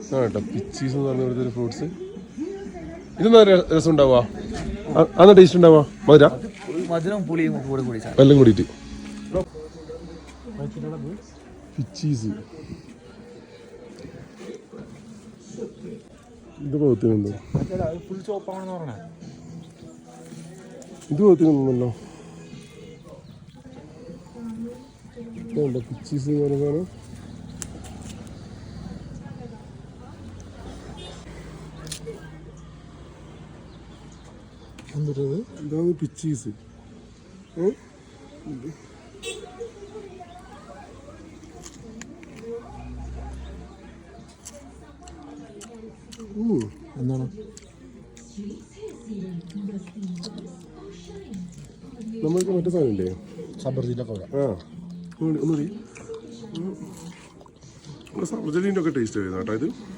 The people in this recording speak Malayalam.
ആ കേട്ടോ, പിച്ചീസ് എന്ന് പറഞ്ഞ ഇവിടുത്തെ ഒരു ഫ്രൂട്ട്സ്. ഇതെന്നാ രസം ഉണ്ടാവുക? അന്നാ ടേസ്റ്റ് ഉണ്ടാവുക? മധുരം പുളിയും കൂടെ കൂടി എല്ലാം കൂടിയിട്ട്. പിച്ചീസ് ഇത് പോകത്തിനുണ്ടോ? ഫുൾ ചോപ്പാണെന്ന് പറഞ്ഞ ഇത് പോകത്തിനൊന്നുമല്ലോ. പിച്ചീസ് എന്ന് പറയുന്നതാണ്. ഇതാണ് പിച്ചീസ്. എന്താണ് നമ്മൾക്ക് മറ്റേ സാധനമില്ലേ, സബർജിലൊക്കെ ഒന്നുകൂടി സബർജലീൻ്റെ ഒക്കെ ടേസ്റ്റ് വരുന്ന കേട്ടോ ഇത്.